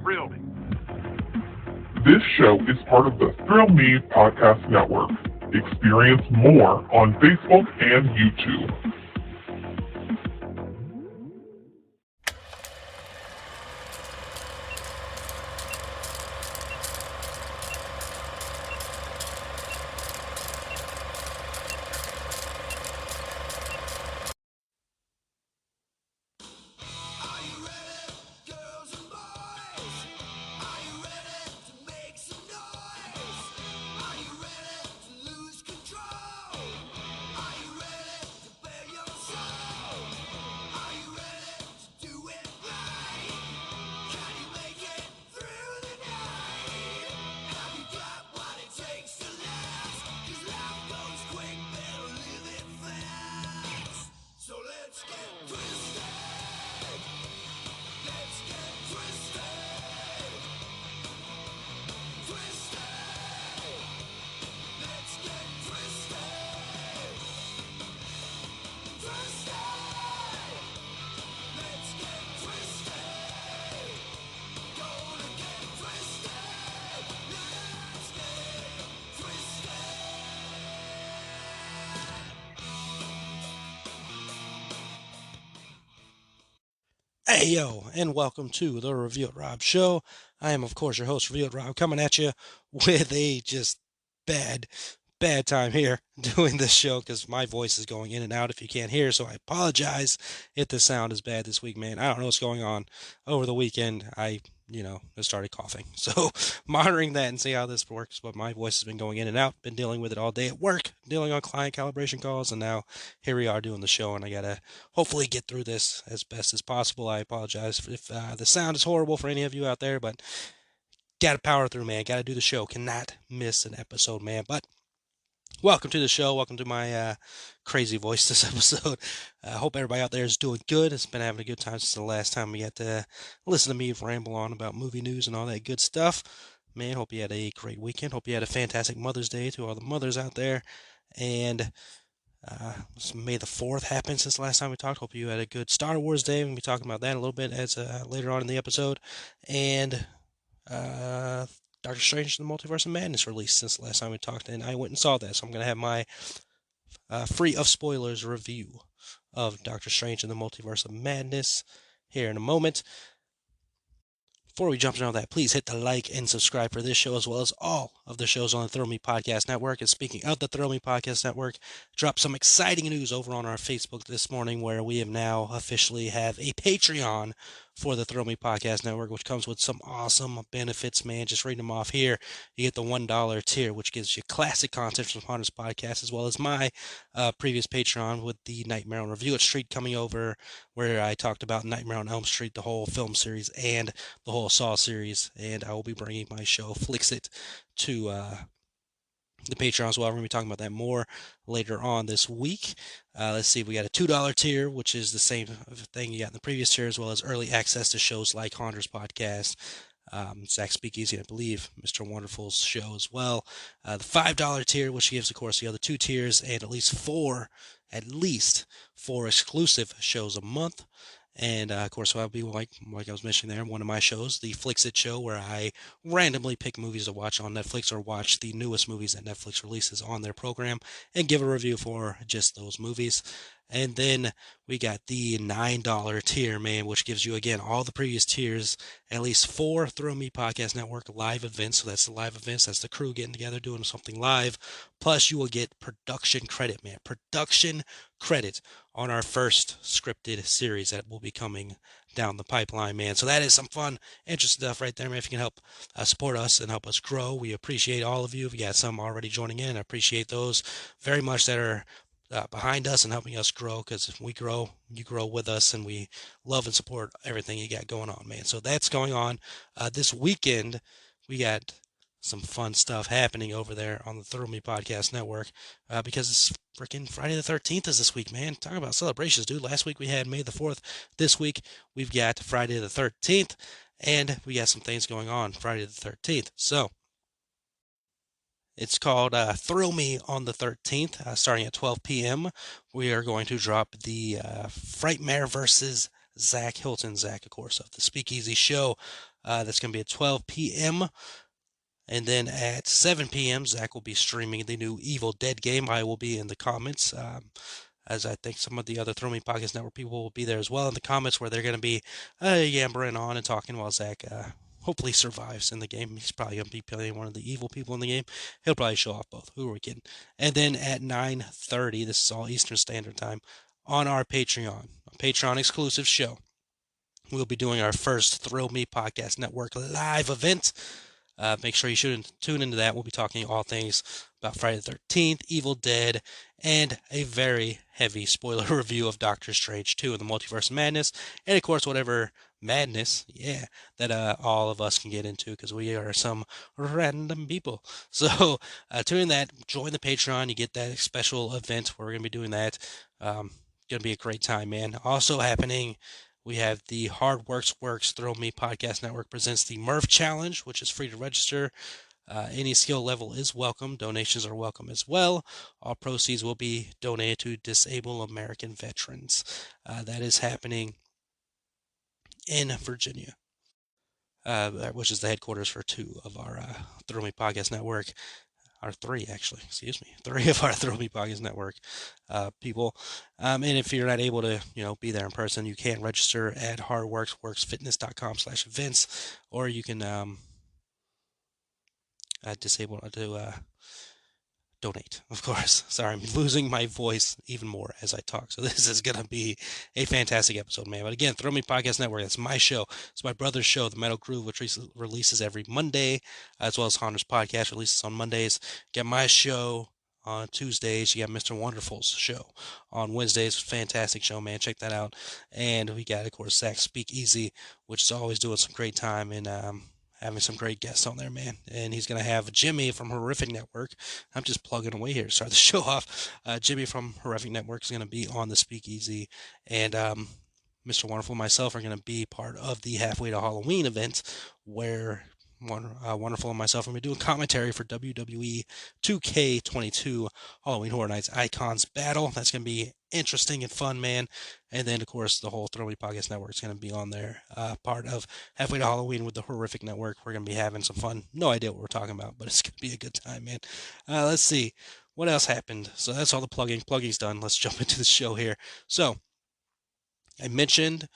thrill me. This show is part of the Thrill Me Podcast Network. Experience more on Facebook and YouTube. Hey yo, and welcome to the Review It Rob show. I am, of course, your host, Review It Rob, coming at you with a just bad time here doing this show because my voice is going in and out if you can't hear, so I apologize if the sound is bad this week, man. I don't know what's going on. Over the weekend, I started coughing. So monitoring that and see how this works, but my voice has been going in and out, been dealing with it all day at work, dealing on client calibration calls, and now here we are doing the show, and I gotta hopefully get through this as best as possible. I apologize if the sound is horrible for any of you out there, but gotta power through, man. Gotta do the show. Cannot miss an episode, man. But welcome to the show. Welcome to my crazy voice this episode. I hope everybody out there is doing good. It's been having a good time since the last time we got to listen to me ramble on about movie news and all that good stuff. Man, hope you had a great weekend. Hope you had a fantastic Mother's Day to all the mothers out there. And May the 4th happened since the last time we talked. Hope you had a good Star Wars Day. We're going to be talking about that a little bit as later on in the episode. And Doctor Strange and the Multiverse of Madness released since the last time we talked, and I went and saw that, so I'm going to have my free of spoilers review of Doctor Strange and the Multiverse of Madness here in a moment. Before we jump into all that, please hit the like and subscribe for this show as well as all of the shows on the Thrill Me Podcast Network. And speaking of the Thrill Me Podcast Network, dropped some exciting news over on our Facebook this morning where we have now officially have a Patreon for the Thrill Me Podcast Network, which comes with some awesome benefits, man. Just reading them off here. You get the $1 tier, which gives you classic content from Hunters Podcast, as well as my previous Patreon with the Nightmare on Review It Street coming over, where I talked about Nightmare on Elm Street, the whole film series, and the whole Saw series. And I will be bringing my show, Flix It, to the Patreon as well. We're going to be talking about that more later on this week. Let's see, we got a $2 tier, which is the same thing you got in the previous tier, as well as early access to shows like Haunters Podcast, Zach Speakeasy, I believe, Mr. Wonderful's show as well. The $5 tier, which gives, of course, the other two tiers and at least four exclusive shows a month. And, of course, I'll be, like I was mentioning there, one of my shows, the Flix It Show, where I randomly pick movies to watch on Netflix or watch the newest movies that Netflix releases on their program and give a review for just those movies. And then we got the $9 tier, man, which gives you, again, all the previous tiers, at least 4 Thrill Me Podcast Network live events. So that's the live events. That's the crew getting together, doing something live. Plus, you will get production credit, man. Production credit on our first scripted series that will be coming down the pipeline, man. So that is some fun, interesting stuff right there, man. If you can help support us and help us grow, we appreciate all of you. We got some already joining in. I appreciate those very much that are behind us and helping us grow, because if we grow, you grow with us, and we love and support everything you got going on, man. So that's going on. This weekend, we got some fun stuff happening over there on the Thrill Me Podcast Network because it's freaking Friday the 13th is this week, man. Talk about celebrations, dude. Last week we had May the 4th. This week we've got Friday the 13th, and we got some things going on Friday the 13th. So it's called Thrill Me on the 13th, starting at 12 p.m. We are going to drop the Frightmare versus Zach Hilton. Zach, of course, of the Speakeasy Show. That's going to be at 12 p.m. And then at 7 p.m., Zach will be streaming the new Evil Dead game. I will be in the comments, as I think some of the other Throw Me Podcast Network people will be there as well in the comments, where they're going to be yammering on and talking while Zach hopefully survives in the game. He's probably going to be playing one of the evil people in the game. He'll probably show off both. Who are we kidding? And then at 9:30, this is all Eastern Standard Time, on our Patreon, a Patreon exclusive show, we'll be doing our first Thrill Me Podcast Network live event. Make sure you tune into that. We'll be talking all things about Friday the 13th, Evil Dead, and a very heavy spoiler review of Doctor Strange 2 and the Multiverse of Madness. And of course, whatever madness, that all of us can get into, because we are some random people. So tune in that, join the Patreon, you get that special event where we're going to be doing that. Going to be a great time, man. Also happening, we have the Hard Works Throw Me Podcast Network presents the Murph Challenge, which is free to register. Any skill level is welcome. Donations are welcome as well. All proceeds will be donated to Disabled American Veterans. That is happening in Virginia, which is the headquarters for two of our Throw Me Podcast Network. Or three, actually, three of our Throw Me Podcast Network people. And if you're not able to, be there in person, you can register at hardworksfitness.com/events, or you can disable to donate, of course. Sorry, I'm losing my voice even more as I talk. So this is going to be a fantastic episode, man. But again, Throw Me Podcast Network, that's my show. It's my brother's show, The Metal Groove, which releases every Monday, as well as Hunter's podcast releases on Mondays. Get my show on Tuesdays. You got Mr. Wonderful's show on Wednesdays. Fantastic show, man. Check that out. And we got, of course, Zach Speakeasy, which is always doing some great time and having some great guests on there, man. And he's going to have Jimmy from Horrific Network. I'm just plugging away here to start the show off. Jimmy from Horrific Network is going to be on the Speakeasy. And Mr. Wonderful and myself are going to be part of the Halfway to Halloween event, where Wonderful and myself are going to be doing commentary for WWE 2K22 Halloween Horror Nights Icons Battle. That's going to be interesting and fun, man. And then, of course, the whole Throw Me Podcast Network is going to be on there, part of Halfway to Halloween with the Horrific Network. We're going to be having some fun. No idea what we're talking about, but it's going to be a good time, man. Let's see. What else happened? So that's all the plugging. Plugging's done. Let's jump into the show here. So, I mentioned...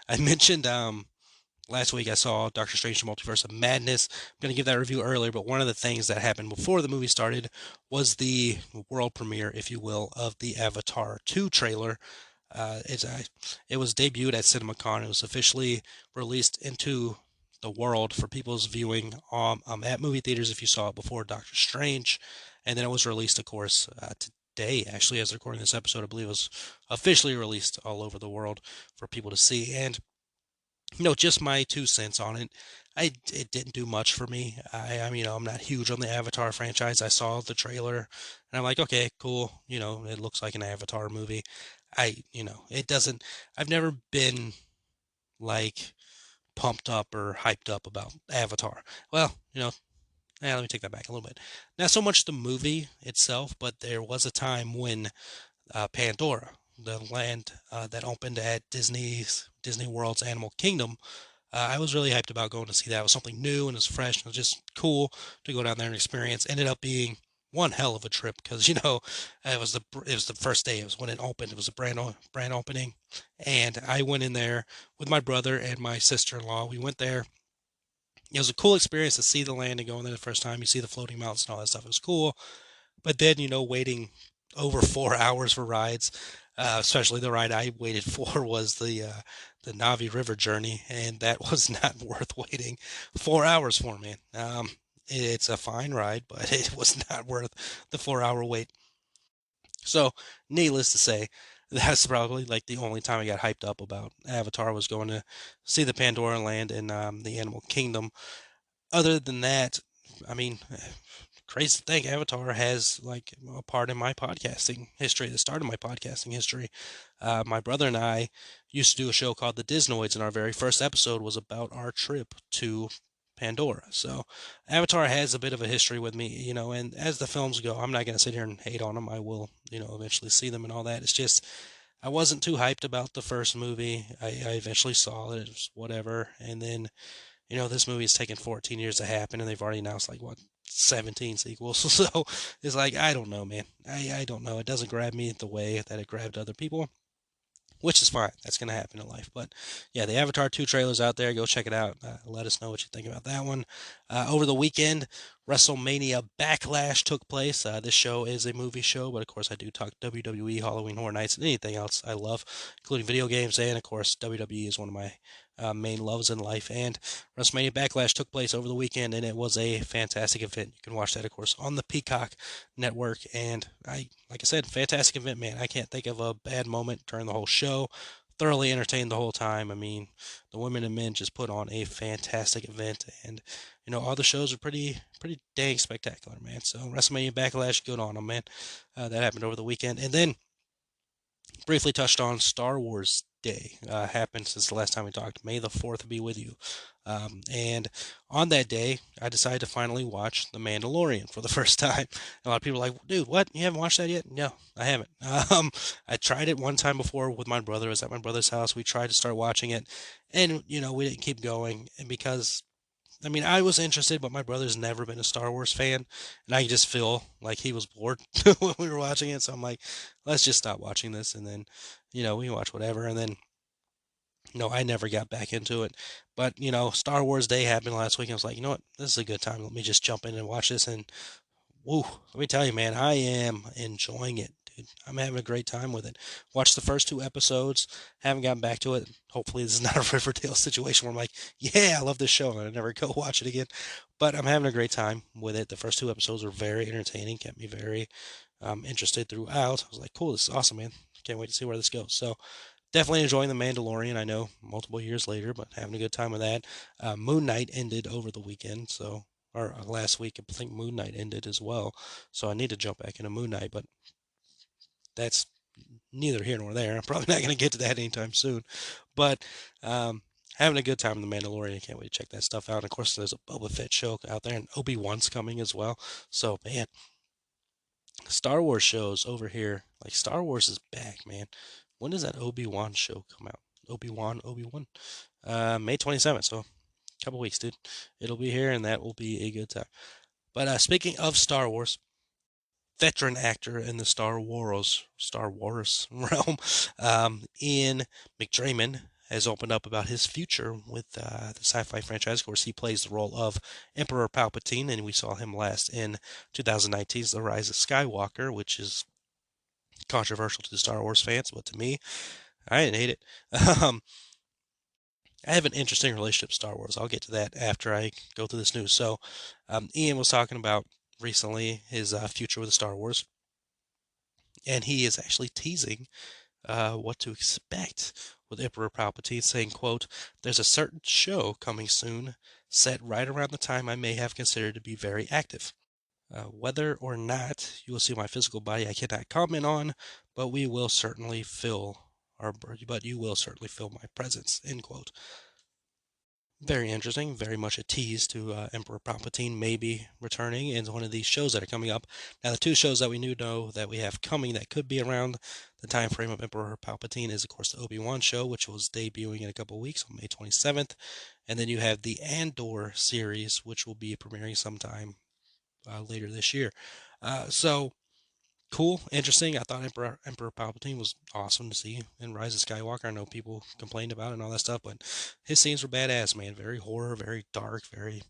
I mentioned last week I saw Doctor Strange: The Multiverse of Madness. I'm going to give that review earlier, but one of the things that happened before the movie started was the world premiere, if you will, of the Avatar 2 trailer. It was debuted at CinemaCon. It was officially released into the world for people's viewing at movie theaters if you saw it before Doctor Strange. And then it was released, of course, today, actually, as recording this episode. I believe it was officially released all over the world for people to see. And just my 2 cents on it. It didn't do much for me. I'm not huge on the Avatar franchise. I saw the trailer and I'm like, okay, cool. It looks like an Avatar movie. It doesn't. I've never been like pumped up or hyped up about Avatar. Well, let me take that back a little bit. Not so much the movie itself, but there was a time when Pandora, the land that opened at Disney World's Animal Kingdom, I was really hyped about going to see that. It was something new and it was fresh and it was just cool to go down there and experience. Ended up being one hell of a trip because it was the first day. It was when it opened. It was a brand opening, and I went in there with my brother and my sister-in-law. We went there. It was a cool experience to see the land and go in there the first time. You see the floating mountains and all that stuff. It was cool. But then, waiting over 4 hours for rides, especially the ride I waited for was the Navi River journey, and that was not worth waiting 4 hours for, man. It's a fine ride, but it was not worth the 4-hour wait. So, needless to say, that's probably like the only time I got hyped up about Avatar, was going to see the Pandora land in the Animal Kingdom. Other than that, crazy to think Avatar has like a part in my podcasting history, the start of my podcasting history. My brother and I used to do a show called The Disnoids, and our very first episode was about our trip to Pandora. So Avatar has a bit of a history with me, and as the films go, I'm not going to sit here and hate on them. I will, eventually see them and all that. It's just, I wasn't too hyped about the first movie. I eventually saw it. It was whatever. And then, this movie has taken 14 years to happen, and they've already announced, like, what, 17 sequels. So it's like, I don't know, man. I don't know. It doesn't grab me the way that it grabbed other people, which is fine. That's going to happen in life. But yeah, the Avatar 2 trailer's out there. Go check it out. Let us know what you think about that one. Over the weekend, WrestleMania Backlash took place. This show is a movie show, but of course, I do talk WWE, Halloween Horror Nights, and anything else I love, including video games. And of course, WWE is one of my main loves in life. And WrestleMania Backlash took place over the weekend, and it was a fantastic event. You can watch that, of course, on the Peacock Network. And like I said, fantastic event, man. I can't think of a bad moment during the whole show. Thoroughly entertained the whole time. I mean, the women and men just put on a fantastic event, and all the shows are pretty dang spectacular, man. So WrestleMania Backlash, good on them, man. That happened over the weekend, and then briefly touched on Star Wars Day. Happened since the last time we talked. May the 4th be with you. And on that day, I decided to finally watch The Mandalorian for the first time. A lot of people are like, dude, what? You haven't watched that yet? No, I haven't. I tried it one time before with my brother. I was at my brother's house. We tried to start watching it, and, we didn't keep going. And because I was interested, but my brother's never been a Star Wars fan, and I just feel like he was bored when we were watching it. So I'm like, let's just stop watching this, and then, we watch whatever. And then, I never got back into it. But, Star Wars Day happened last week. And I was like, you know what? This is a good time. Let me just jump in and watch this. And, woo, let me tell you, man, I am enjoying it, dude. I'm having a great time with it. Watched the first 2 episodes. Haven't gotten back to it. Hopefully, this is not a Riverdale situation where I'm like, yeah, I love this show, and I never go watch it again. But I'm having a great time with it. The first 2 episodes were very entertaining, kept me very interested throughout. I was like, cool, this is awesome, man. Can't wait to see where this goes. So, definitely enjoying The Mandalorian. I know multiple years later, but having a good time with that. Moon Knight ended over the weekend, so or last week. I think Moon Knight ended as well, so I need to jump back into Moon Knight, but that's neither here nor there. I'm probably not going to get to that anytime soon, but having a good time in The Mandalorian. I can't wait to check that stuff out. And of course, there's a Boba Fett show out there, and Obi-Wan's coming as well. So, man, Star Wars shows over here. Like, Star Wars is back, man. When does that Obi-Wan show come out? Obi-Wan. May 27th, so a couple weeks, dude. It'll be here, and that will be a good time. But speaking of Star Wars, veteran actor in the Star Wars realm, Ian McDiarmid has opened up about his future with the sci-fi franchise. Of course, he plays the role of Emperor Palpatine, and we saw him last in 2019's The Rise of Skywalker, which is controversial to the Star Wars fans, but to me, I didn't hate it. I have an interesting relationship with Star Wars. I'll get to that after I go through this news. So, Ian was talking about recently his future with Star Wars, and he is actually teasing what to expect with Emperor Palpatine, saying, quote, "There's a certain show coming soon, set right around the time I may have considered to be very active. Whether or not you will see my physical body, I cannot comment on, but we will certainly fill but you will certainly feel my presence," end quote. Very interesting, very much a tease to Emperor Palpatine maybe returning in one of these shows that are coming up. Now, the 2 shows that we know that we have coming that could be around the time frame of Emperor Palpatine is, of course, the Obi-Wan show, which was debuting in a couple of weeks on May 27th. And then you have the Andor series, which will be premiering sometime later this year. So, cool, interesting. I thought Emperor Palpatine was awesome to see in Rise of Skywalker. I know people complained about it and all that stuff, but his scenes were badass, man. Very horror, very dark, very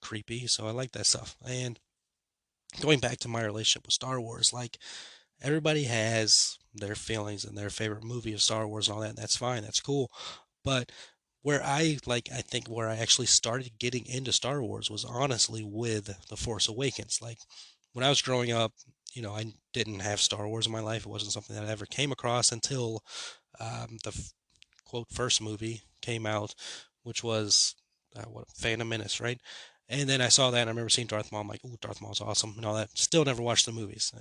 creepy. So I like that stuff. And going back to my relationship with Star Wars, like, everybody has their feelings and their favorite movie of Star Wars and all that. And that's fine. That's cool. But I think where I actually started getting into Star Wars was honestly with The Force Awakens. Like, when I was growing up, I didn't have Star Wars in my life. It wasn't something that I ever came across until the quote first movie came out, which was Phantom Menace, right? And then I saw that, and I remember seeing Darth Maul. I'm like, "Ooh, Darth Maul's awesome," and all that. Still never watched the movies.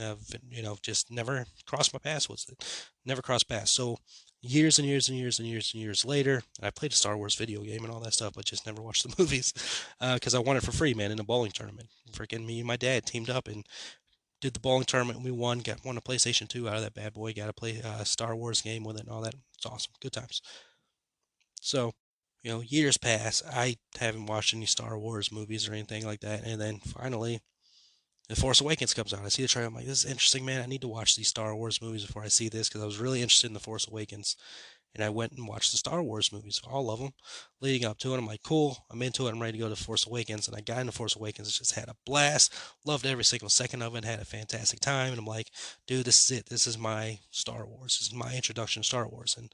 Just never crossed my paths with it. Never crossed paths. So years and years and years and years and years later, I played a Star Wars video game and all that stuff, but just never watched the movies because I won it for free, man, in a bowling tournament. Freaking me and my dad teamed up and did the bowling tournament. We won a PlayStation 2 out of that bad boy. Got to play a Star Wars game with it and all that. It's awesome. Good times. So, years pass. I haven't watched any Star Wars movies or anything like that. And then finally, The Force Awakens comes out. I see the trailer. I'm like, this is interesting, man. I need to watch these Star Wars movies before I see this because I was really interested in The Force Awakens. And I went and watched the Star Wars movies, all of them, leading up to it. I'm like, cool, I'm into it. I'm ready to go to Force Awakens. And I got into Force Awakens, just had a blast, loved every single second of it, had a fantastic time. And I'm like, dude, this is it. This is my Star Wars. This is my introduction to Star Wars. And,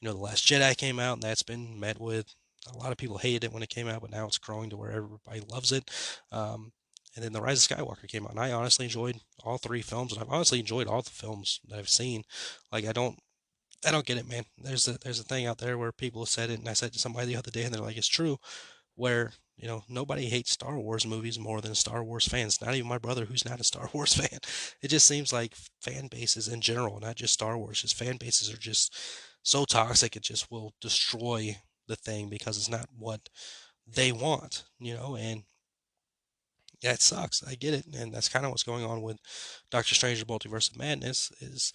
The Last Jedi came out, and that's been met with a lot of people hated it when it came out, but now it's growing to where everybody loves it. And then The Rise of Skywalker came out, and I honestly enjoyed all three films, and I've honestly enjoyed all the films that I've seen. Like I don't get it, man. There's a thing out there where people have said it, and I said to somebody the other day, and they're like, it's true, where nobody hates Star Wars movies more than Star Wars fans. Not even my brother, who's not a Star Wars fan. It just seems like fan bases in general, not just Star Wars, just fan bases are just so toxic. It just will destroy the thing because it's not what they want, and yeah, it sucks. I get it, and that's kind of what's going on with Doctor Strange: The Multiverse of Madness is,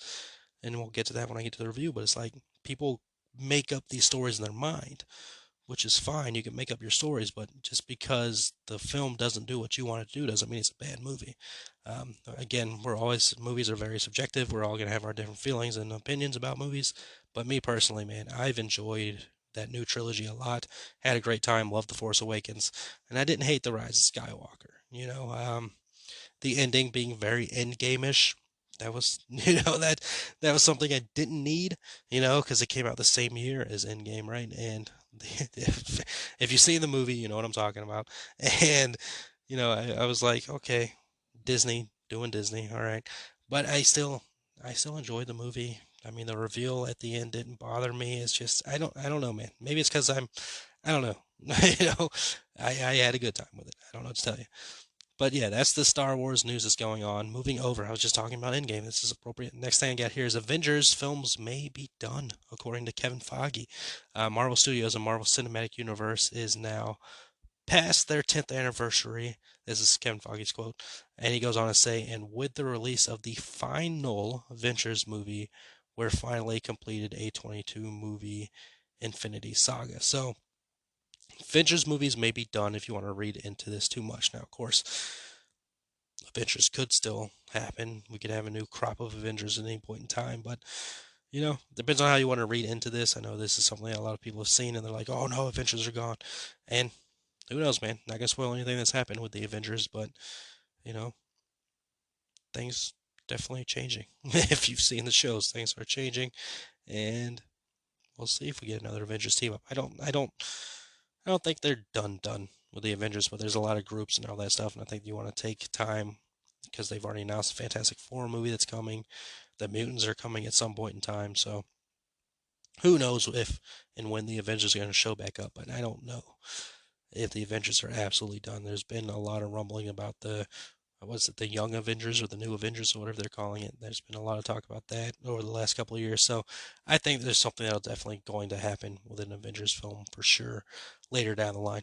and we'll get to that when I get to the review. But it's like people make up these stories in their mind, which is fine. You can make up your stories, but just because the film doesn't do what you want it to do doesn't mean it's a bad movie. Again, movies are very subjective. We're all going to have our different feelings and opinions about movies. But me personally, man, I've enjoyed that new trilogy a lot. Had a great time. Loved The Force Awakens, and I didn't hate The Rise of Skywalker. The ending being very endgame-ish. That was, that was something I didn't need, because it came out the same year as Endgame, right? And if you've seen the movie, you know what I'm talking about. And I was like, okay, Disney doing Disney, all right. But I still enjoyed the movie. I mean, the reveal at the end didn't bother me. It's just I don't know, man. Maybe it's because I don't know. I had a good time with it. I don't know what to tell you. But yeah, that's the Star Wars news that's going on. Moving over, I was just talking about Endgame. This is appropriate. Next thing I got here is Avengers films may be done, according to Kevin Feige. Marvel Studios and Marvel Cinematic Universe is now past their 10th anniversary. This is Kevin Feige's quote. And he goes on to say, and with the release of the final Avengers movie, we're finally completed a 22 movie Infinity Saga. So Avengers movies may be done if you want to read into this too much. Now, of course, Avengers could still happen. We could have a new crop of Avengers at any point in time, but depends on how you want to read into this. I know this is something that a lot of people have seen, and they're like, "Oh no, Avengers are gone," and who knows, man? Not gonna spoil anything that's happened with the Avengers, but you know, things definitely changing. If you've seen the shows, things are changing, and we'll see if we get another Avengers team up. I don't think they're done with the Avengers, but there's a lot of groups and all that stuff, and I think you want to take time because they've already announced the Fantastic Four movie that's coming. The mutants are coming at some point in time, so who knows if and when the Avengers are going to show back up, but I don't know if the Avengers are absolutely done. There's been a lot of rumbling about the Young Avengers or the New Avengers or whatever they're calling it. There's been a lot of talk about that over the last couple of years. So I think there's something that'll definitely going to happen with an Avengers film for sure later down the line.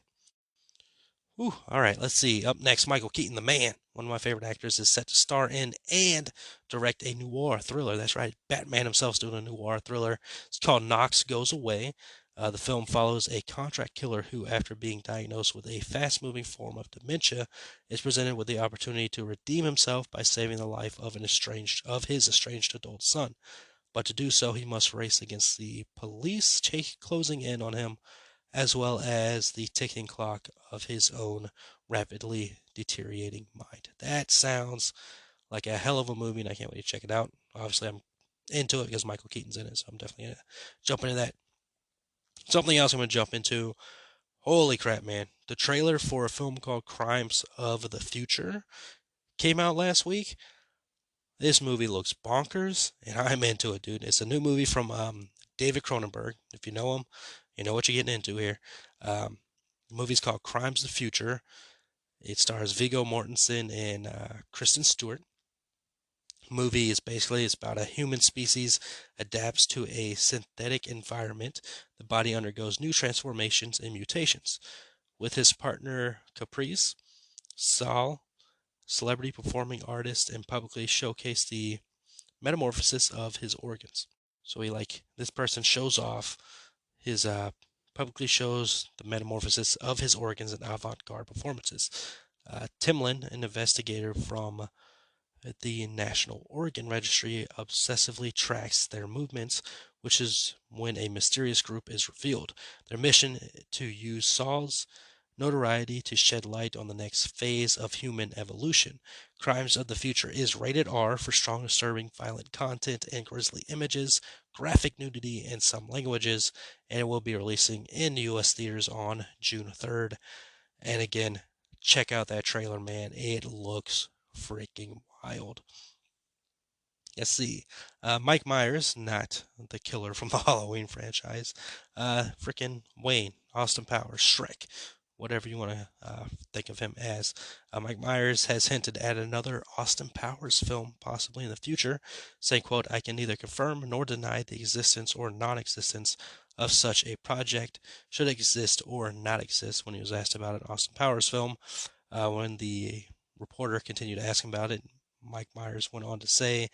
Whew, all right, let's see. Up next, Michael Keaton, the man, one of my favorite actors, is set to star in and direct a noir thriller. That's right, Batman himself's doing a noir thriller. It's called Knox Goes Away. The film follows a contract killer who, after being diagnosed with a fast-moving form of dementia, is presented with the opportunity to redeem himself by saving the life of his estranged adult son. But to do so, he must race against the police closing in on him, as well as the ticking clock of his own rapidly deteriorating mind. That sounds like a hell of a movie, and I can't wait to check it out. Obviously, I'm into it because Michael Keaton's in it, so I'm definitely going to jump into that. Something else I'm going to jump into. Holy crap, man. The trailer for a film called Crimes of the Future came out last week. This movie looks bonkers, and I'm into it, dude. It's a new movie from David Cronenberg. If you know him, you know what you're getting into here. The movie's called Crimes of the Future. It stars Viggo Mortensen and Kristen Stewart. Movie is basically it's about a human species adapts to a synthetic environment. The body undergoes new transformations and mutations. With his partner Caprice, Saul celebrity performing artist and publicly showcase the metamorphosis of his organs. So this person shows off his publicly shows the metamorphosis of his organs in avant-garde performances. Timlin, an investigator from the National Organ Registry, obsessively tracks their movements, which is when a mysterious group is revealed. Their mission to use Saul's notoriety to shed light on the next phase of human evolution. Crimes of the Future is rated R for strong, disturbing, violent content and grisly images, graphic nudity in some languages, and it will be releasing in U.S. theaters on June 3rd. And again, check out that trailer, man. It looks freaking wild. Let's see. Mike Myers, not the killer from the Halloween franchise. Freaking Wayne, Austin Powers, Shrek, whatever you want to think of him as. Mike Myers has hinted at another Austin Powers film possibly in the future, saying, quote, "I can neither confirm nor deny the existence or non-existence of such a project, should it exist or not exist," when he was asked about an Austin Powers film. When the reporter continued to ask him about it, Mike Myers went on to say,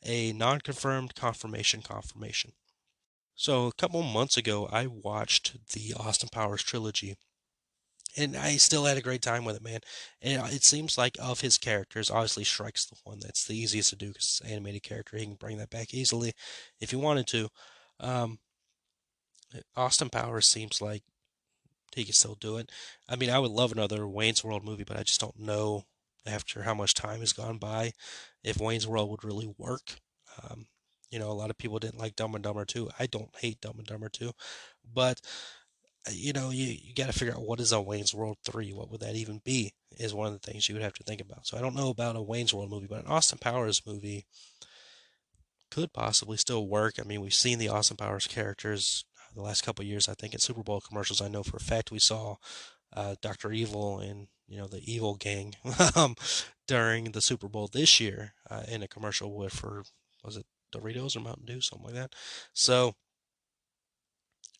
"A non-confirmed confirmation. So a couple months ago, I watched the Austin Powers trilogy, and I still had a great time with it, man. And it seems like of his characters, obviously Shrek's the one that's the easiest to do because it's an animated character. He can bring that back easily if he wanted to. Um, Austin Powers seems like he can still do it. I mean, I would love another Wayne's World movie, but I just don't know after how much time has gone by if Wayne's World would really work. Um, a lot of people didn't like Dumb and Dumber 2. I don't hate Dumb and Dumber 2, but you got to figure out what is a Wayne's World 3. What would that even be? Is one of the things you would have to think about. So I don't know about a Wayne's World movie, but an Austin Powers movie could possibly still work. I mean, we've seen the Austin Powers characters the last couple of years. I think in Super Bowl commercials, I know for a fact we saw Dr. Evil and the Evil Gang during the Super Bowl this year in a commercial was it Doritos or Mountain Dew, something like that. So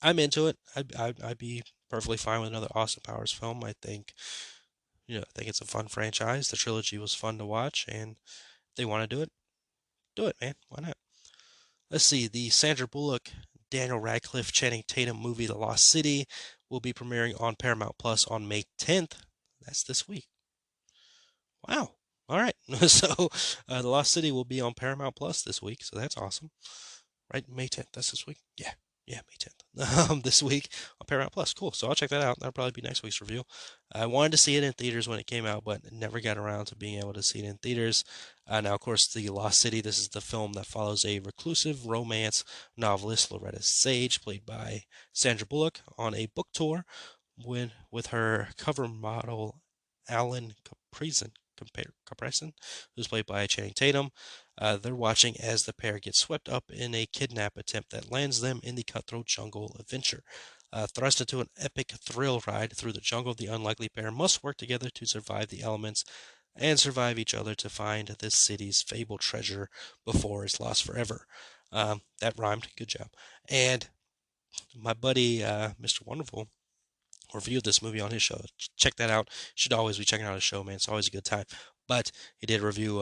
I'm into it. I'd be perfectly fine with another Austin Powers film. I think I think it's a fun franchise. The trilogy was fun to watch, and if they want to do it, man. Why not? Let's see. The Sandra Bullock, Daniel Radcliffe, Channing Tatum movie, The Lost City, will be premiering on Paramount Plus on May 10th. That's this week. Wow. All right. So, The Lost City will be on Paramount Plus this week, so that's awesome. Right? May 10th. That's this week? Yeah. Yeah, May 10th. This week on Paramount Plus. Cool. So I'll check that out. That'll probably be next week's review. I wanted to see it in theaters when it came out, but never got around to being able to see it in theaters. Now, of course, The Lost City, this is the film that follows a reclusive romance novelist, Loretta Sage, played by Sandra Bullock, on a book tour with her cover model, Alan Caprison, who's played by Channing Tatum. They're watching as the pair get swept up in a kidnap attempt that lands them in the cutthroat jungle adventure. Thrust into an epic thrill ride through the jungle, the unlikely pair must work together to survive the elements and survive each other to find this city's fabled treasure before it's lost forever. That rhymed. Good job. And my buddy, Mr. Wonderful, reviewed this movie on his show. Check that out. Should always be checking out his show, man. It's always a good time. But he did review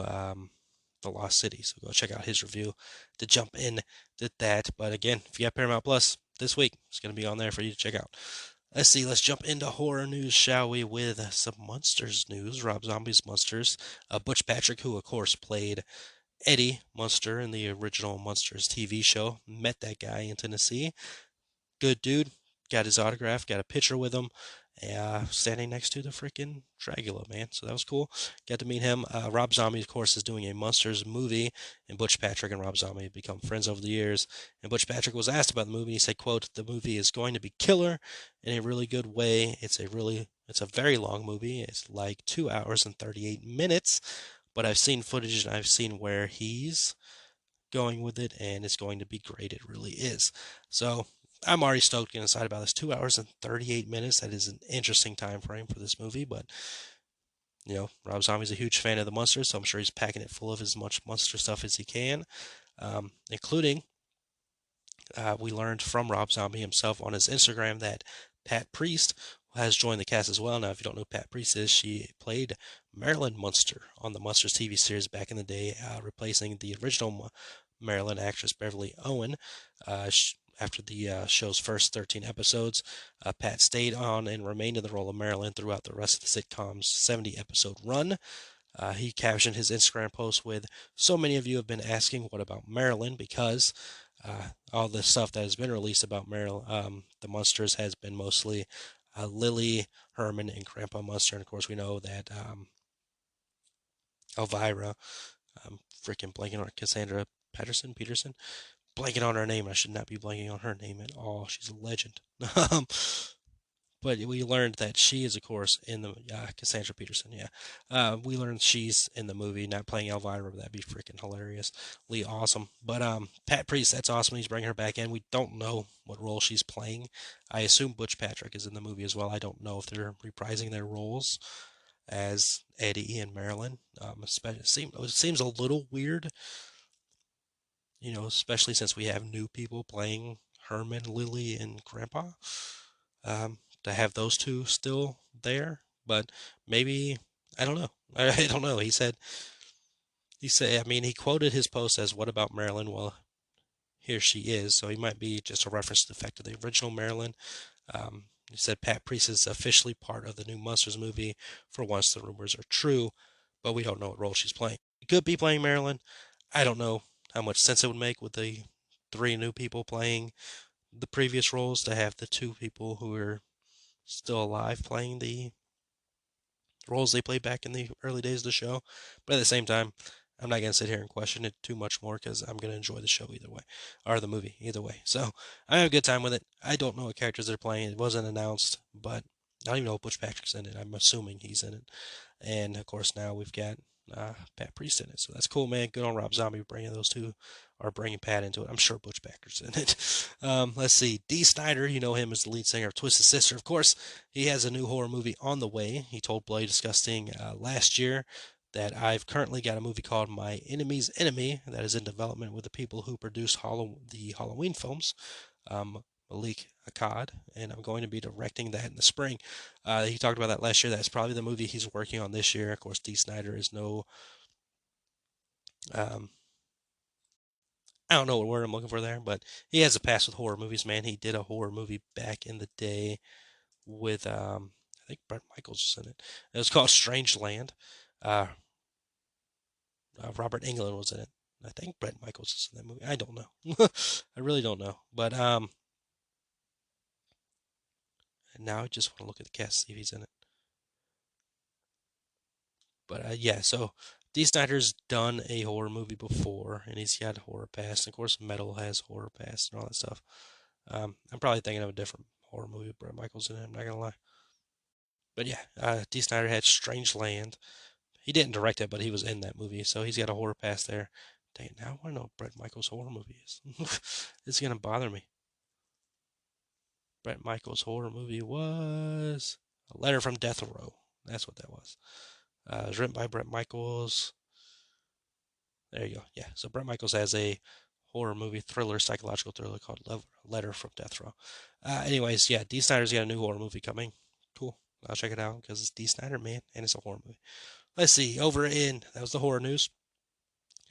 The Lost City, so go check out his review to jump in to that. But again, if you got Paramount Plus this week, it's going to be on there for you to check out. Let's see, let's jump into horror news, shall we, with some Munsters news. Rob Zombie's Munsters. Butch Patrick, who of course played Eddie Munster in the original Munsters TV show, met that guy in Tennessee. Good dude. Got his autograph, got a picture with him, standing next to the freaking Dracula, man. So that was cool. Got to meet him. Rob Zombie, of course, is doing a Munsters movie, and Butch Patrick and Rob Zombie have become friends over the years. And Butch Patrick was asked about the movie. He said, quote, "The movie is going to be killer in a really good way. It's a very long movie. It's like 2 hours and 38 minutes, but I've seen footage and I've seen where he's going with it, and it's going to be great. It really is." So I'm already stoked and excited about this. 2 hours and 38 minutes. That is an interesting time frame for this movie, but Rob Zombie's a huge fan of the Munsters, so I'm sure he's packing it full of as much Munster stuff as he can, including we learned from Rob Zombie himself on his Instagram that Pat Priest has joined the cast as well. Now, if you don't know who Pat Priest is, she played Marilyn Munster on the Munsters TV series back in the day, replacing the original Marilyn actress Beverly Owen. After the show's first 13 episodes, Pat stayed on and remained in the role of Marilyn throughout the rest of the sitcom's 70-episode run. He captioned his Instagram post with, "So many of you have been asking what about Marilyn, because all the stuff that has been released about Marilyn, the Munsters, has been mostly Lily, Herman, and Grandpa Munster. And of course, we know that Elvira, freaking blanking on Cassandra Peterson, blanking on her name. I should not be blanking on her name at all. She's a legend. But we learned that she is, of course, in the Cassandra Peterson. Yeah, we learned she's in the movie, not playing Elvira. That'd be freaking hilariously awesome. But Pat Priest, that's awesome. He's bringing her back in. We don't know what role she's playing. I assume Butch Patrick is in the movie as well. I don't know if they're reprising their roles as Eddie and Marilyn. It seems a little weird, especially since we have new people playing Herman, Lily, and Grandpa. To have those two still there, but maybe I don't know. I don't know. I mean, he quoted his post as, "What about Marilyn?" Well, here she is, so he might be just a reference to the fact of the original Marilyn. He said Pat Priest is officially part of the new Munsters movie for once the rumors are true, but we don't know what role she's playing. She could be playing Marilyn. I don't know how much sense it would make with the three new people playing the previous roles to have the two people who are still alive playing the roles they played back in the early days of the show. But at the same time, I'm not going to sit here and question it too much more because I'm going to enjoy the show either way, or the movie either way. So I have a good time with it. I don't know what characters they're playing. It wasn't announced, but I don't even know if Butch Patrick's in it. I'm assuming he's in it. And of course, now we've got Pat Priest in it. So that's cool, man. Good on Rob Zombie bringing those two, or bringing Pat into it. I'm sure Butch Patrick's in it. Let's see. Dee Snider, you know him as the lead singer of Twisted Sister. Of course, he has a new horror movie on the way. He told Bloody Disgusting last year that I've currently got a movie called My Enemy's Enemy that is in development with the people who produce the Halloween films. Malik Akkad, and I'm going to be directing that in the spring. He talked about that last year. That's probably the movie he's working on this year. Of course, Dee Snider is no, um, I don't know what word I'm looking for there, but he has a past with horror movies, man. He did a horror movie back in the day with, I think Bret Michaels was in it. It was called Strange Land. Uh, Robert Englund was in it. I think Bret Michaels was in that movie. I don't know. I really don't know. But now I just want to look at the cast, see if he's in it. But yeah, so Dee Snider's done a horror movie before, and he's got horror past. And of course, Metal has horror past and all that stuff. I'm probably thinking of a different horror movie with Bret Michaels in it. I'm not gonna lie. But yeah, Dee Snider had Strange Land. He didn't direct it, but he was in that movie, so he's got a horror past there. Dang it, now I want to know what Bret Michaels' horror movie is. It's gonna bother me. Bret Michaels' horror movie was A Letter from Death Row. That's what that was. It was written by Bret Michaels. There you go. Yeah. So Bret Michaels has a horror movie psychological thriller called Letter from Death Row. Anyways, yeah, Dee Snider's got a new horror movie coming. Cool. I'll check it out because it's Dee Snider, man, and it's a horror movie. Let's see. That was the horror news.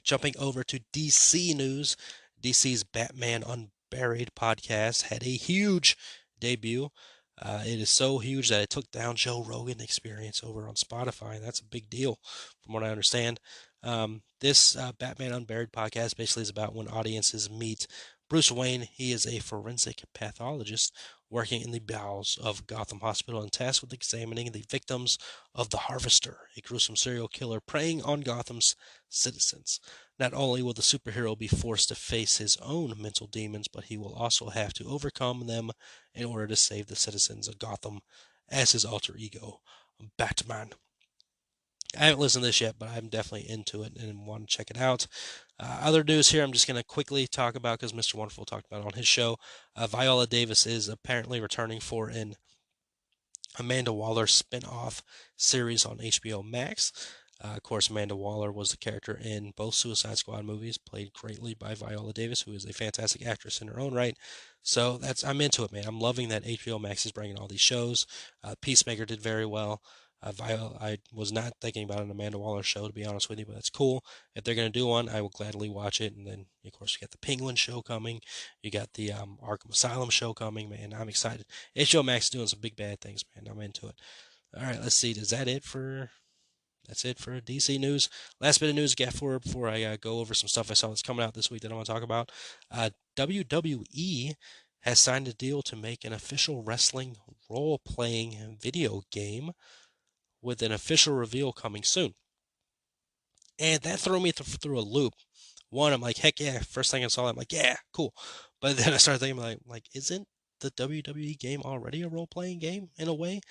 Jumping over to DC news. DC's Batman Unburied podcast had a huge debut. It is so huge that it took down Joe Rogan Experience over on Spotify, and that's a big deal from what I understand. This Batman Unburied podcast basically is about when audiences meet Bruce Wayne. He is a forensic pathologist working in the bowels of Gotham Hospital and tasked with examining the victims of the Harvester, a gruesome serial killer preying on Gotham's citizens. Not only will the superhero be forced to face his own mental demons, but he will also have to overcome them in order to save the citizens of Gotham as his alter ego, Batman. I haven't listened to this yet, but I'm definitely into it and want to check it out. Other news here I'm just going to quickly talk about because Mr. Wonderful talked about it on his show. Viola Davis is apparently returning for an Amanda Waller spin-off series on HBO Max. Of course, Amanda Waller was the character in both Suicide Squad movies, played greatly by Viola Davis, who is a fantastic actress in her own right. So I'm into it, man. I'm loving that HBO Max is bringing all these shows. Peacemaker did very well. I was not thinking about an Amanda Waller show, to be honest with you, but that's cool. If they're going to do one, I will gladly watch it. And then, of course, you got the Penguin show coming. You got the Arkham Asylum show coming, man. I'm excited. HBO Max is doing some big bad things, man. I'm into it. All right, let's see. That's it for DC news. Last bit of news I got before I go over some stuff I saw that's coming out this week that I want to talk about. WWE has signed a deal to make an official wrestling role-playing video game with an official reveal coming soon. And that threw me through a loop. One, I'm like, heck yeah. First thing I saw, I'm like, yeah, cool. But then I started thinking, like, isn't the WWE game already a role-playing game in a way?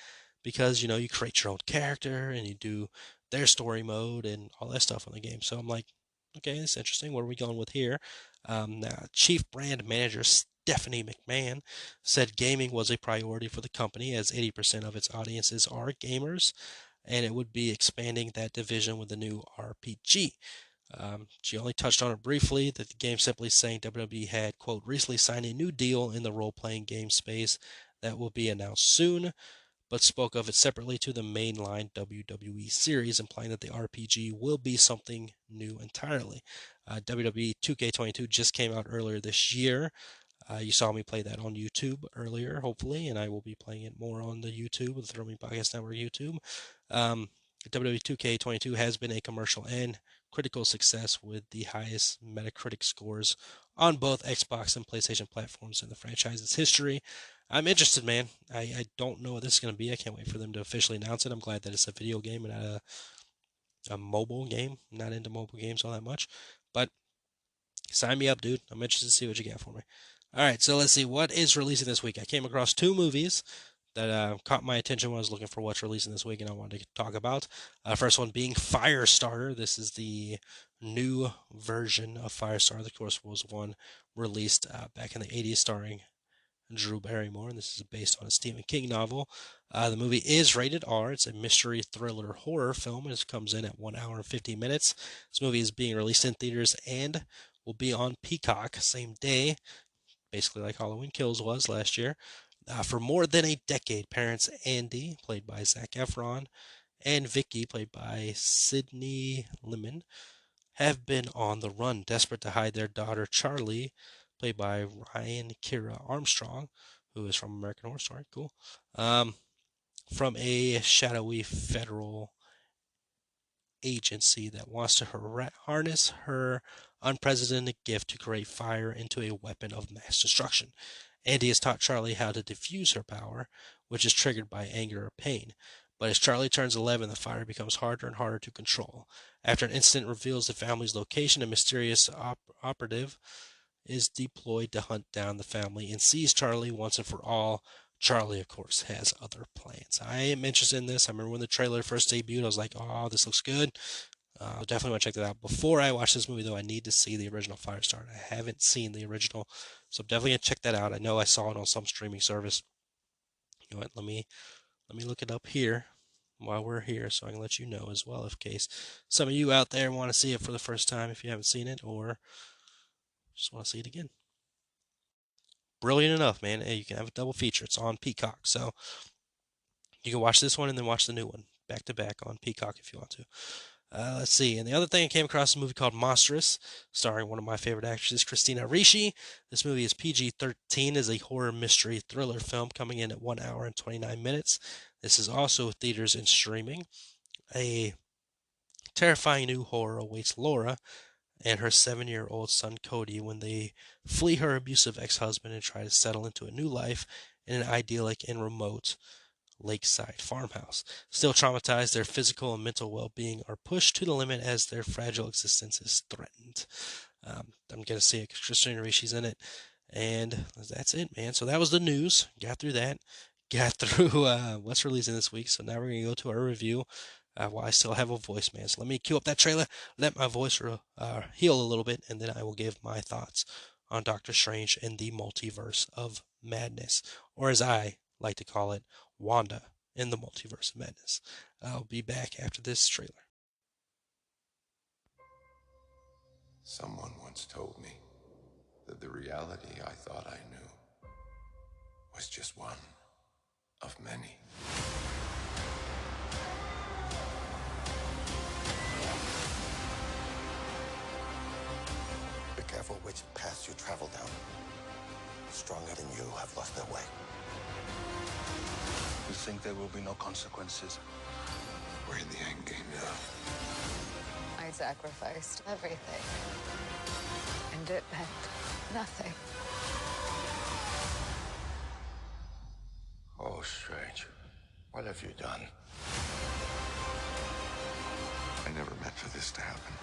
Because you create your own character and you do their story mode and all that stuff in the game. So I'm like, okay, that's interesting. What are we going with here? Now, Chief Brand Manager Stephanie McMahon said gaming was a priority for the company as 80% of its audiences are gamers, and it would be expanding that division with a new RPG. She only touched on it briefly, that the game simply saying WWE had, quote, recently signed a new deal in the role-playing game space that will be announced soon, but spoke of it separately to the mainline WWE series, implying that the RPG will be something new entirely. WWE 2K22 just came out earlier this year. You saw me play that on YouTube earlier, hopefully, and I will be playing it more on the YouTube, the Throw Me Podcast Network YouTube. WWE 2K22 has been a commercial and critical success with the highest Metacritic scores on both Xbox and PlayStation platforms in the franchise's history. I'm interested, man. I don't know what this is going to be. I can't wait for them to officially announce it. I'm glad that it's a video game and not a mobile game. I'm not into mobile games all that much. But sign me up, dude. I'm interested to see what you got for me. All right, so let's see. What is releasing this week? I came across two movies that caught my attention when I was looking for what's releasing this week, and I wanted to talk about. First one being Firestarter. This is the new version of Firestarter. Of course, was one released back in the 80s starring Drew Barrymore, and this is based on a Stephen King novel. The movie is rated R. It's a mystery thriller horror film, and it comes in at 1 hour and 50 minutes. This movie is being released in theaters and will be on Peacock same day, basically like Halloween Kills was last year. For more than a decade, parents Andy, played by Zac Efron, and Vicky, played by Sydney Lemon, have been on the run, desperate to hide their daughter Charlie, played by Ryan Kira Armstrong, who is from American Horror Story. Cool. From a shadowy federal agency that wants to harness her unprecedented gift to create fire into a weapon of mass destruction. Andy has taught Charlie how to diffuse her power, which is triggered by anger or pain. But as Charlie turns 11, the fire becomes harder and harder to control. After an incident reveals the family's location, a mysterious operative is deployed to hunt down the family and seize Charlie once and for all. Charlie, of course, has other plans. I am interested in this. I remember when the trailer first debuted, I was like, oh, this looks good. Definitely want to check that out. Before I watch this movie, though, I need to see the original Firestarter. I haven't seen the original, so I'm definitely gonna check that out. I know I saw it on some streaming service. You know what? Let me look it up here while we're here, so I can let you know as well, in case some of you out there want to see it for the first time if you haven't seen it, or just want to see it again. Brilliant enough, man. Hey, you can have a double feature. It's on Peacock, so you can watch this one and then watch the new one back to back on Peacock if you want to. Let's see. And the other thing I came across is a movie called Monsters, starring one of my favorite actresses, Christina Ricci. This movie is PG-13, is a horror mystery thriller film coming in at 1 hour and 29 minutes. This is also theaters and streaming. A terrifying new horror awaits Laura and her 7-year-old son Cody when they flee her abusive ex-husband and try to settle into a new life in an idyllic and remote lakeside farmhouse. Still traumatized, their physical and mental well-being are pushed to the limit as their fragile existence is threatened. I'm going to see it because Christina Ricci's in it. And that's it, man. So that was the news. Got through that. Got through what's releasing this week. So now we're going to go to our review while I still have a voice, man. So let me cue up that trailer, let my voice heal a little bit, and then I will give my thoughts on Doctor Strange and the Multiverse of Madness, or as I like to call it, Wanda in the Multiverse of Madness. I'll be back after this trailer. Someone once told me that the reality I thought I knew was just one of many. Be careful which path you travel down. Stronger than you have lost their way. You think there will be no consequences? We're in the end game now. I sacrificed everything. And it meant nothing. Oh, Strange. What have you done? I never meant for this to happen.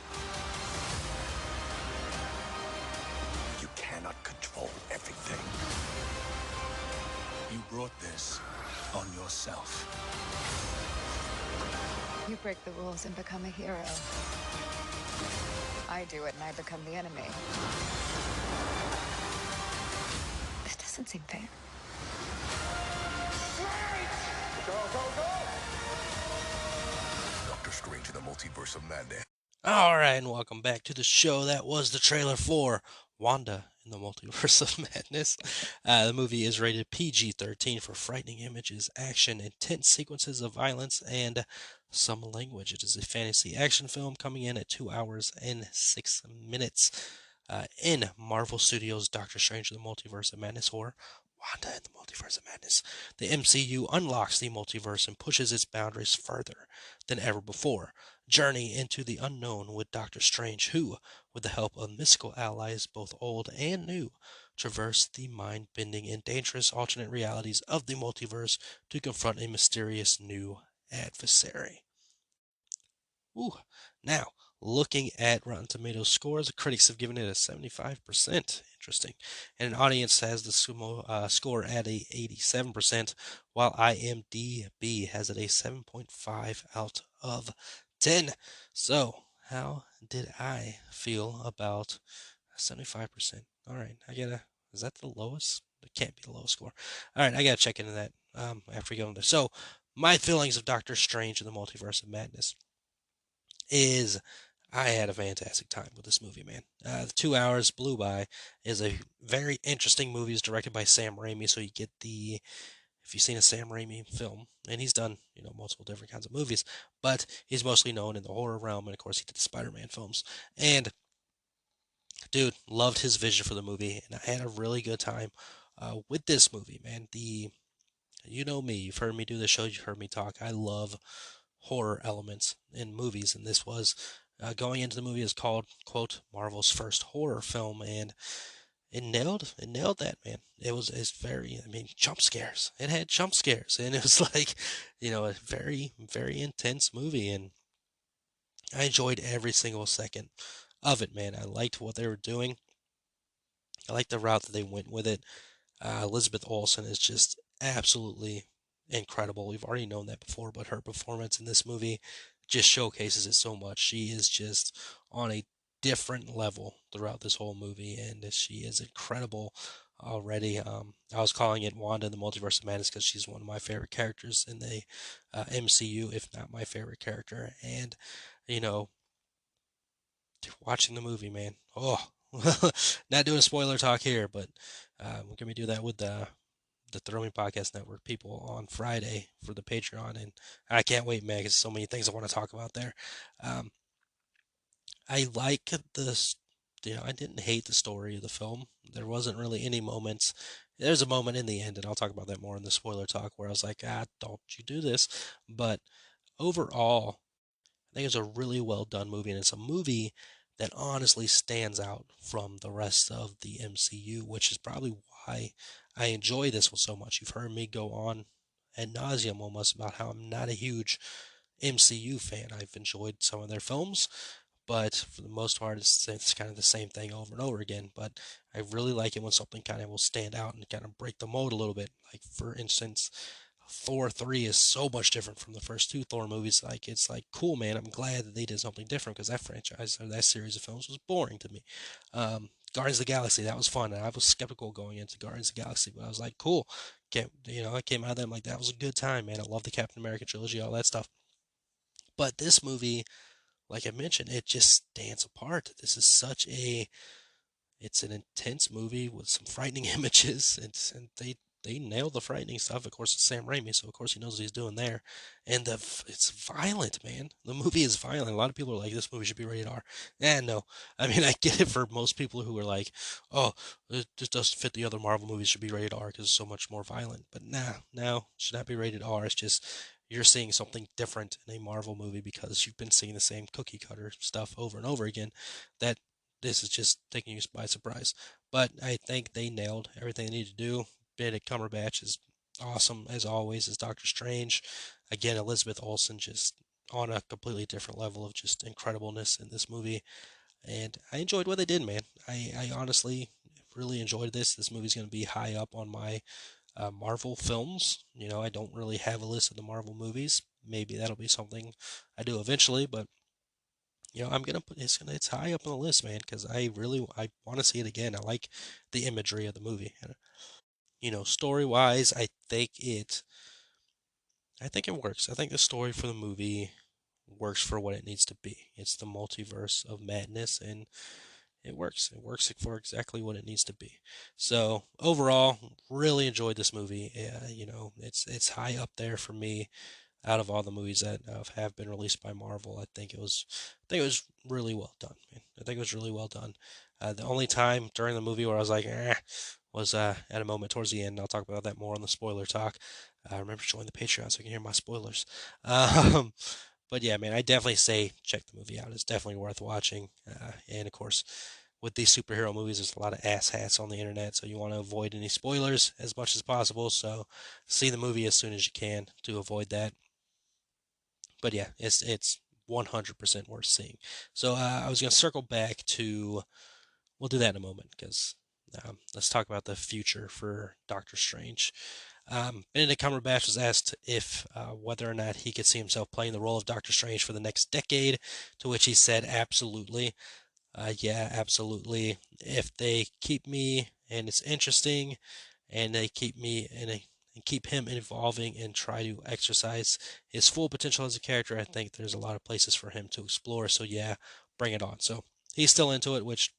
You cannot control everything. You brought this on yourself. You break the rules and become a hero. I do it and I become the enemy. This doesn't seem fair. Doctor Strange in the Multiverse of Madness. Alright, and welcome back to the show. That was the trailer for Wanda in the Multiverse of Madness. The movie is rated PG-13 for frightening images, action, intense sequences of violence, and some language. It is a fantasy action film coming in at 2 hours and 6 minutes. In Marvel Studios' Doctor Strange in the Multiverse of Madness, or Wanda in the Multiverse of Madness, the MCU unlocks the multiverse and pushes its boundaries further than ever before. Journey into the unknown with Doctor Strange, who, with the help of mystical allies both old and new, traverse the mind-bending and dangerous alternate realities of the multiverse to confront a mysterious new adversary. Ooh. Now, looking at Rotten Tomatoes scores, the critics have given it a 75%. Interesting. And an audience has the score at a 87%, while IMDb has it a 7.5 out of 10. So, how did I feel about 75%? All right, is that the lowest? It can't be the lowest score. All right, I gotta check into that after we go into. So, my feelings of Doctor Strange in the Multiverse of Madness is I had a fantastic time with this movie, man. The 2 hours blew by. Is a very interesting movie. It's directed by Sam Raimi, so you get the, if you've seen a Sam Raimi film, and he's done, multiple different kinds of movies, but he's mostly known in the horror realm, and of course he did the Spider-Man films. And dude, loved his vision for the movie, and I had a really good time with this movie, man. You know me, you've heard me do the show, you've heard me talk. I love horror elements in movies, and this was going into the movie is called, quote, Marvel's first horror film, and it nailed that, man. It's very, jump scares. It had jump scares, and it was like, a very, very intense movie, and I enjoyed every single second of it, man. I liked what they were doing. I liked the route that they went with it. Elizabeth Olsen is just absolutely incredible. We've already known that before, but her performance in this movie just showcases it so much. She is just on a different level throughout this whole movie, and she is incredible already. I was calling it Wanda in the Multiverse of Madness because she's one of my favorite characters in the MCU, if not my favorite character. And, watching the movie, man. Oh, not doing spoiler talk here, but we're gonna do that with the Throw Me Podcast Network people on Friday for the Patreon, and I can't wait, man. Because so many things I want to talk about there. I like this. I didn't hate the story of the film. There wasn't really any moments. There's a moment in the end, and I'll talk about that more in the spoiler talk, where I was like, don't you do this. But overall, I think it's a really well done movie, and it's a movie that honestly stands out from the rest of the MCU, which is probably why I enjoy this one so much. You've heard me go on ad nauseum almost about how I'm not a huge MCU fan. I've enjoyed some of their films, but for the most part, it's kind of the same thing over and over again. But I really like it when something kind of will stand out and kind of break the mold a little bit. Like, for instance, Thor 3 is so much different from the first two Thor movies. Like, it's like, cool, man. I'm glad that they did something different, because that franchise, or that series of films, was boring to me. Guardians of the Galaxy, that was fun. And I was skeptical going into Guardians of the Galaxy, but I was like, cool. I came out of them like, that was a good time, man. I love the Captain America trilogy, all that stuff. But this movie, like I mentioned, it just stands apart. This is it's an intense movie with some frightening images, and they nailed the frightening stuff. Of course, it's Sam Raimi, so of course he knows what he's doing there. And it's violent, man. The movie is violent. A lot of people are like, this movie should be rated R. No. I mean, I get it for most people who are like, oh, it just doesn't fit the other Marvel movies, should be rated R because it's so much more violent. But no, should not be rated R. It's just you're seeing something different in a Marvel movie because you've been seeing the same cookie cutter stuff over and over again. That this is just taking you by surprise. But I think they nailed everything they need to do. Benedict Cumberbatch is awesome as always as Doctor Strange. Again, Elizabeth Olsen just on a completely different level of just incredibleness in this movie. And I enjoyed what they did, man. I honestly really enjoyed this. This movie's going to be high up on my Marvel films. You know, I don't really have a list of the Marvel movies. Maybe that'll be something I do eventually, but you know, I'm gonna put it's high up on the list, man, because I want to see it again. I like the imagery of the movie. You know, story wise, I think it works. I think the story for the movie works for what it needs to be. It's the multiverse of madness, and it works. It works for exactly what it needs to be. So overall, really enjoyed this movie. You know, it's high up there for me out of all the movies that have been released by Marvel. I think it was really well done, man. I think it was really well done. The only time during the movie where I was like, was at a moment towards the end. I'll talk about that more on the spoiler talk. I remember joining the Patreon so I can hear my spoilers. Um, but yeah, man, I definitely say check the movie out. It's definitely worth watching. And of course, with these superhero movies, there's a lot of asshats on the internet, so you want to avoid any spoilers as much as possible. So see the movie as soon as you can to avoid that. But yeah, it's 100% worth seeing. So I was gonna circle back to. We'll do that in a moment because let's talk about the future for Doctor Strange. Benedict Cumberbatch was asked if whether or not he could see himself playing the role of Doctor Strange for the next decade, to which he said, absolutely. Yeah, absolutely. If they keep me and it's interesting, and they keep me and keep him evolving and try to exercise his full potential as a character, I think there's a lot of places for him to explore. So yeah, bring it on. So he's still into it, which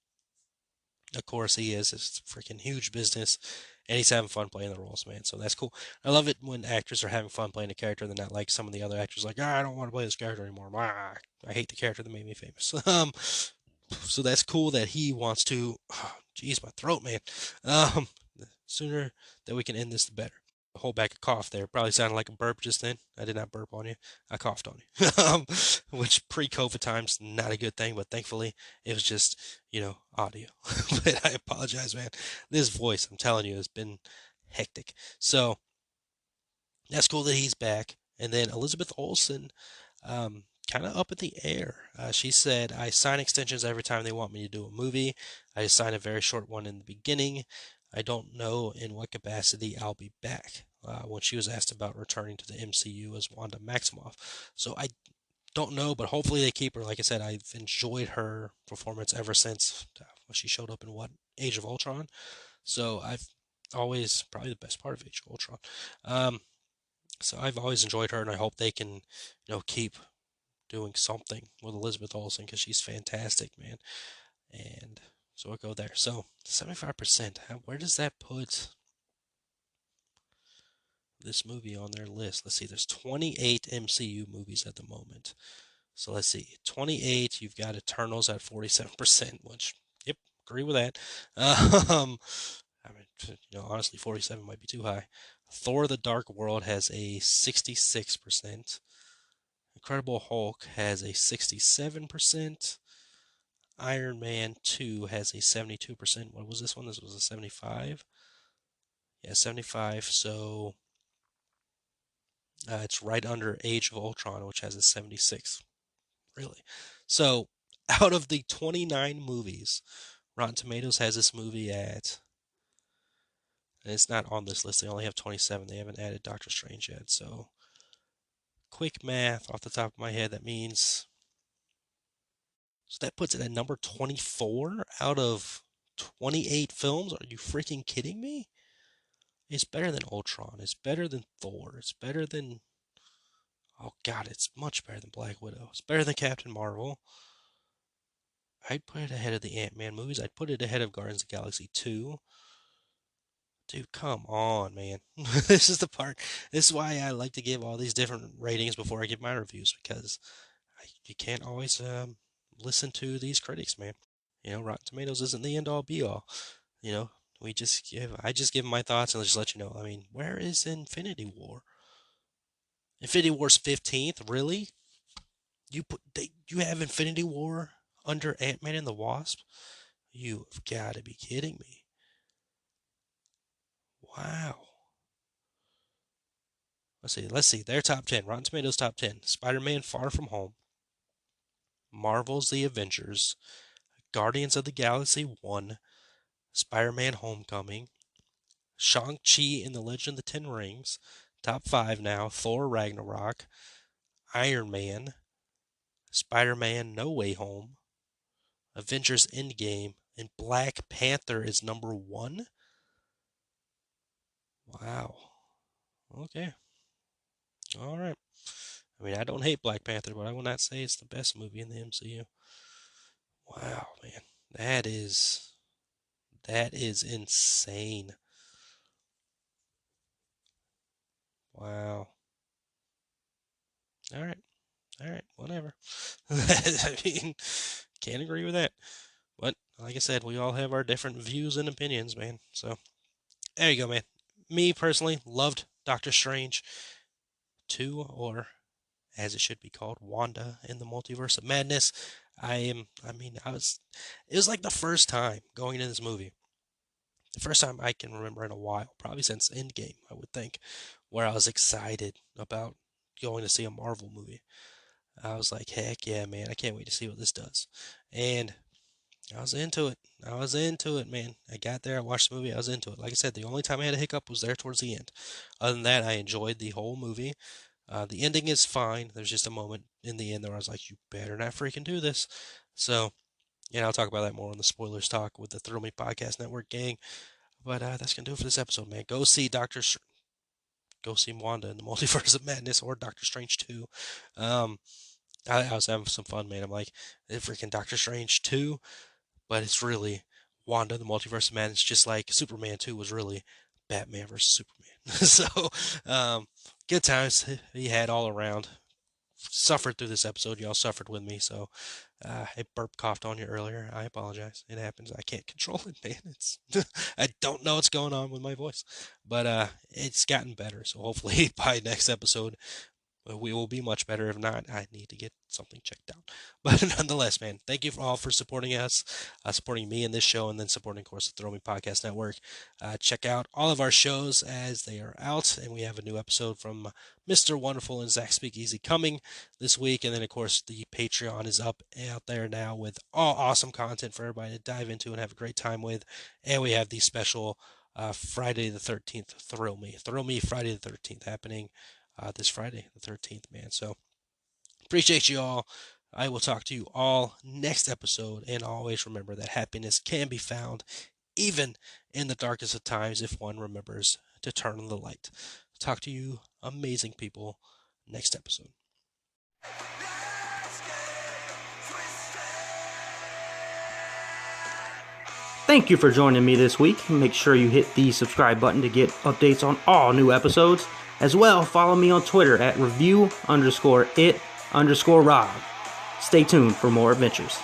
of course he is. It's a freaking huge business, and he's having fun playing the roles, man. So that's cool. I love it when actors are having fun playing a character, and they're not like some of the other actors, like, I don't want to play this character anymore. I hate the character that made me famous. So that's cool that he wants to. Jeez, my throat, man. The sooner that we can end this, the better. Hold back a cough there. Probably sounded like a burp just then. I did not burp on you. I coughed on you. Which pre-COVID times, not a good thing, but thankfully it was just, audio. But I apologize, man. This voice, I'm telling you, has been hectic. So that's cool that he's back. And then Elizabeth Olsen, kind of up in the air. She said, I sign extensions every time they want me to do a movie. I just signed a very short one in the beginning. I don't know in what capacity I'll be back. When she was asked about returning to the MCU as Wanda Maximoff. So I don't know, but hopefully they keep her. Like I said, I've enjoyed her performance ever since when she showed up in Age of Ultron. So I've always, probably the best part of Age of Ultron. So I've always enjoyed her, and I hope they can, keep doing something with Elizabeth Olsen because she's fantastic, man. And so I'll go there. So 75%. Where does that put this movie on their list? Let's see. There's 28 MCU movies at the moment. So let's see. 28. You've got Eternals at 47%, which, yep, agree with that. I mean, honestly, 47 might be too high. Thor: The Dark World has a 66%. Incredible Hulk has a 67%. Iron Man 2 has a 72%. What was this one? This was a 75. Yeah, 75. So it's right under Age of Ultron, which has a 76. Really. So out of the 29 movies, Rotten Tomatoes has this movie at, and it's not on this list, they only have 27. They haven't added Doctor Strange yet. So quick math off the top of my head, that means, so that puts it at number 24 out of 28 films. Are you freaking kidding me? It's better than Ultron. It's better than Thor. It's better than, oh God, it's much better than Black Widow. It's better than Captain Marvel. I'd put it ahead of the Ant-Man movies. I'd put it ahead of Guardians of the Galaxy 2. Dude, come on, man. This is the part. This is why I like to give all these different ratings before I give my reviews, because you can't always listen to these critics, man. Rotten Tomatoes isn't the end all be all. You know, I just give my thoughts and just let you know. I mean, where is Infinity War? Infinity War's 15th, really? You have Infinity War under Ant-Man and the Wasp? You've got to be kidding me. Wow. Let's see. Their top 10. Rotten Tomatoes top 10. Spider-Man Far From Home. Marvel's The Avengers. Guardians of the Galaxy 1. Spider-Man Homecoming. Shang-Chi and the Legend of the Ten Rings. Top 5 now. Thor Ragnarok. Iron Man. Spider-Man No Way Home. Avengers Endgame. And Black Panther is number 1. Wow. Okay. All right. I mean, I don't hate Black Panther, but I will not say it's the best movie in the MCU. Wow, man. That is insane. Wow. All right, whatever. I mean, can't agree with that. But like I said, we all have our different views and opinions, man. So there you go, man. Me personally loved Doctor Strange 2, or as it should be called, Wanda in the Multiverse of Madness. It was like the first time going into this movie. The first time I can remember in a while, probably since Endgame, I would think, where I was excited about going to see a Marvel movie. I was like, heck yeah, man, I can't wait to see what this does. And I was into it, man. I got there, I watched the movie, I was into it. Like I said, the only time I had a hiccup was there towards the end. Other than that, I enjoyed the whole movie. The ending is fine. There's just a moment in the end where I was like, you better not freaking do this. So, I'll talk about that more on the spoilers talk with the Thrill Me Podcast Network gang. But that's going to do it for this episode, man. Go see Wanda in the Multiverse of Madness, or Doctor Strange 2. I was having some fun, man. I'm like, it's freaking Doctor Strange 2, but it's really Wanda in the Multiverse of Madness, just like Superman 2 was really Batman versus Superman. So, good times he had all around. Suffered through this episode. Y'all suffered with me, so I burp coughed on you earlier. I apologize. It happens. I can't control it, man. I don't know what's going on with my voice, but it's gotten better. So hopefully by next episode we will be much better. If not, I need to get something checked out. But nonetheless, man, thank you all for supporting us, supporting me in this show, and then supporting, of course, the Throw Me Podcast Network. Check out all of our shows as they are out, and we have a new episode from Mr. Wonderful and Zach Speakeasy coming this week. And then, of course, the Patreon is up out there now with all awesome content for everybody to dive into and have a great time with. And we have the special Friday the 13th Thrill Me Friday the 13th happening this Friday the 13th, man. So appreciate you all. I will talk to you all next episode, and always remember that happiness can be found even in the darkest of times if one remembers to turn on the light. Talk to you amazing people next episode. Thank you for joining me this week. Make sure you hit the subscribe button to get updates on all new episodes. As well, follow me on Twitter at review_it_Rob. Stay tuned for more adventures.